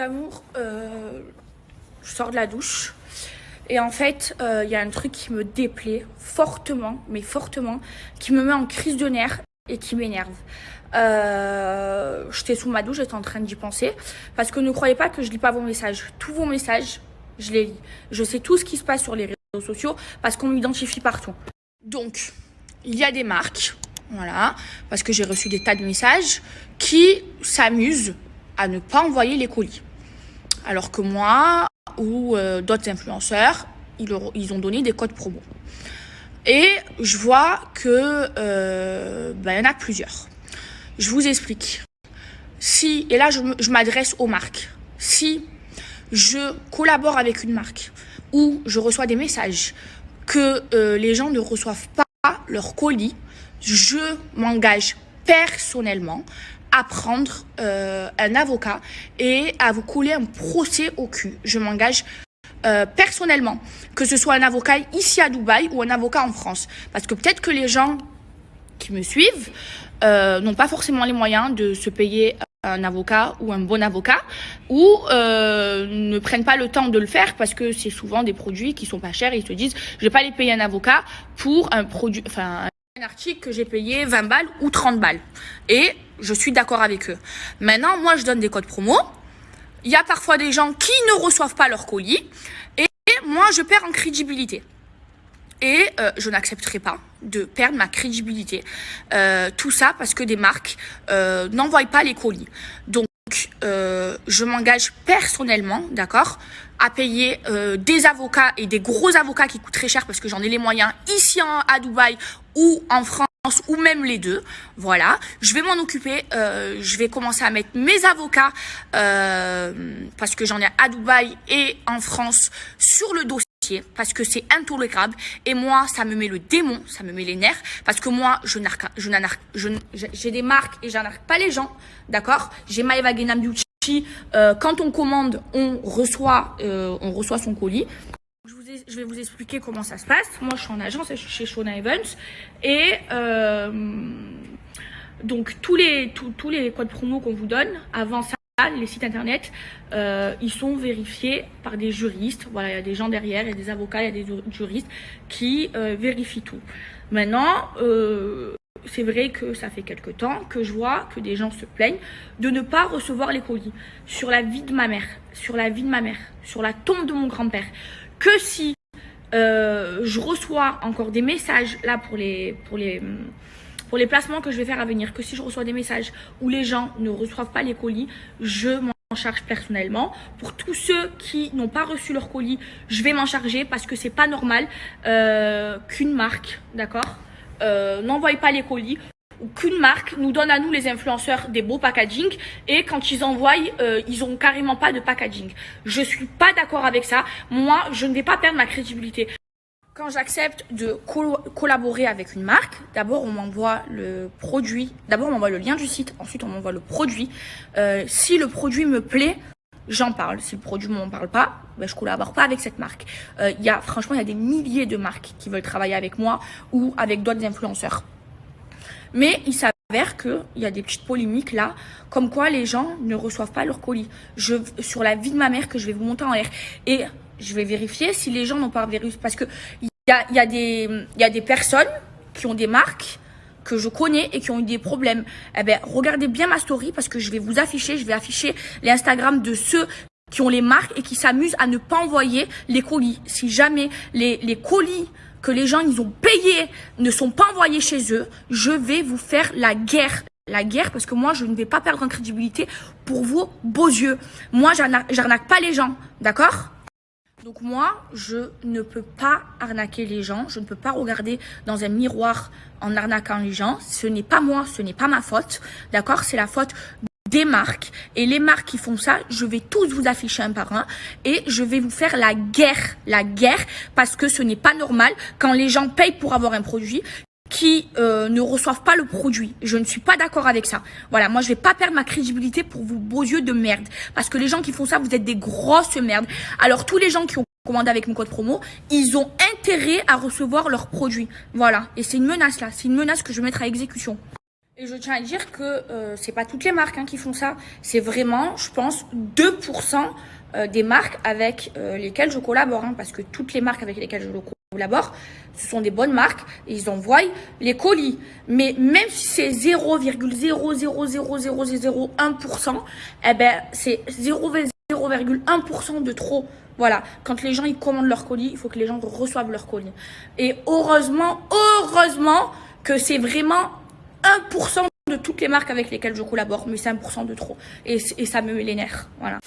d'amour, je sors de la douche et en fait, il y a un truc qui me déplaît fortement, mais fortement, qui me met en crise de nerfs et qui m'énerve. J'étais sous ma douche, j'étais en train d'y penser parce que ne croyez pas que je lis pas vos messages. Tous vos messages, je les lis. Je sais tout ce qui se passe sur les réseaux sociaux parce qu'on m'identifie partout. Donc, il y a des marques, voilà, parce que j'ai reçu des tas de messages qui s'amusent à ne pas envoyer les colis. Alors que moi ou d'autres influenceurs, ils ont donné des codes promo. Et je vois que y en a plusieurs. Je vous explique. Et là je m'adresse aux marques. Si je collabore avec une marque ou je reçois des messages que les gens ne reçoivent pas leur colis, je m'engage personnellement à prendre un avocat et à vous coller un procès au cul. Je m'engage personnellement, que ce soit un avocat ici à Dubaï ou un avocat en France. Parce que peut-être que les gens qui me suivent n'ont pas forcément les moyens de se payer un avocat ou un bon avocat, ou ne prennent pas le temps de le faire parce que c'est souvent des produits qui sont pas chers et ils se disent je vais pas les payer un avocat pour un produit, enfin un article que j'ai payé 20 balles ou 30 balles. Et je suis d'accord avec eux. Maintenant, moi, je donne des codes promo. Il y a parfois des gens qui ne reçoivent pas leur colis. Et moi, je perds en crédibilité. Et je n'accepterai pas de perdre ma crédibilité. Tout ça parce que des marques n'envoient pas les colis. Donc, je m'engage personnellement, d'accord, à payer des avocats et des gros avocats qui coûtent très cher parce que j'en ai les moyens ici à Dubaï ou en France ou même les deux. Voilà, je vais m'en occuper. Je vais commencer à mettre mes avocats parce que j'en ai à Dubaï et en France sur le dossier. Parce que c'est intolérable et moi ça me met le démon, ça me met les nerfs parce que moi j'ai des marques et j'arnaque pas les gens, d'accord. J'ai Maeva Genam Beauty, quand on commande on reçoit son colis. Je vais vous expliquer comment ça se passe. Moi je suis en agence, je suis chez Shona Evans et donc tous les codes promo qu'on vous donne avant ça, les sites internet, ils sont vérifiés par des juristes. Voilà, il y a des gens derrière, il y a des avocats, il y a des juristes qui vérifient tout. Maintenant, c'est vrai que ça fait quelque temps que je vois que des gens se plaignent de ne pas recevoir les colis. Sur la vie de ma mère, sur la vie de ma mère, sur la tombe de mon grand-père. Que si je reçois encore des messages là pour les placements que je vais faire à venir, que si je reçois des messages où les gens ne reçoivent pas les colis, je m'en charge personnellement. Pour tous ceux qui n'ont pas reçu leur colis, je vais m'en charger parce que c'est pas normal qu'une marque, d'accord, n'envoie pas les colis ou qu'une marque nous donne à nous les influenceurs des beaux packaging et quand ils envoient, ils ont carrément pas de packaging. Je suis pas d'accord avec ça. Moi, je ne vais pas perdre ma crédibilité. Quand j'accepte de collaborer avec une marque, d'abord on m'envoie le produit, d'abord on m'envoie le lien du site, ensuite on m'envoie le produit. Si le produit me plaît, j'en parle. Si le produit ne m'en parle pas, ben, je collabore pas avec cette marque. Franchement, il y a des milliers de marques qui veulent travailler avec moi ou avec d'autres influenceurs. Mais il s'avère qu'il y a des petites polémiques là, comme quoi les gens ne reçoivent pas leur colis. Sur la vie de ma mère que je vais vous monter en l'air. Et je vais vérifier si les gens n'ont pas vérifié. Parce que il y a des personnes qui ont des marques que je connais et qui ont eu des problèmes. Eh ben, regardez bien ma story parce que je vais afficher les Instagram de ceux qui ont les marques et qui s'amusent à ne pas envoyer les colis. Si jamais les colis que les gens ils ont payés ne sont pas envoyés chez eux, je vais vous faire la guerre. La guerre parce que moi je ne vais pas perdre en crédibilité pour vos beaux yeux. Moi j'arnaque pas les gens, d'accord? Donc moi, je ne peux pas arnaquer les gens. Je ne peux pas regarder dans un miroir en arnaquant les gens. Ce n'est pas moi, ce n'est pas ma faute. D'accord? C'est la faute des marques. Et les marques qui font ça, je vais tous vous afficher un par un. Et je vais vous faire la guerre. La guerre parce que ce n'est pas normal quand les gens payent pour avoir un produit qui ne reçoivent pas le produit. Je ne suis pas d'accord avec ça. Voilà, moi je vais pas perdre ma crédibilité pour vos beaux yeux de merde. Parce que les gens qui font ça, vous êtes des grosses merdes. Alors tous les gens qui ont commandé avec mon code promo, ils ont intérêt à recevoir leurs produits. Voilà, et c'est une menace là, c'est une menace que je vais mettre à exécution. Et je tiens à dire que c'est pas toutes les marques qui font ça. C'est vraiment, je pense, 2% des marques avec lesquelles je collabore. Parce que toutes les marques avec lesquelles je collabore, ce sont des bonnes marques et ils envoient les colis. Mais même si c'est 0,0000001%, eh ben, c'est 0,1% de trop. Voilà, quand les gens ils commandent leur colis, il faut que les gens reçoivent leur colis. Et heureusement que c'est vraiment 1% de toutes les marques avec lesquelles je collabore, mais c'est 1% de trop. Et ça me met les nerfs. Voilà.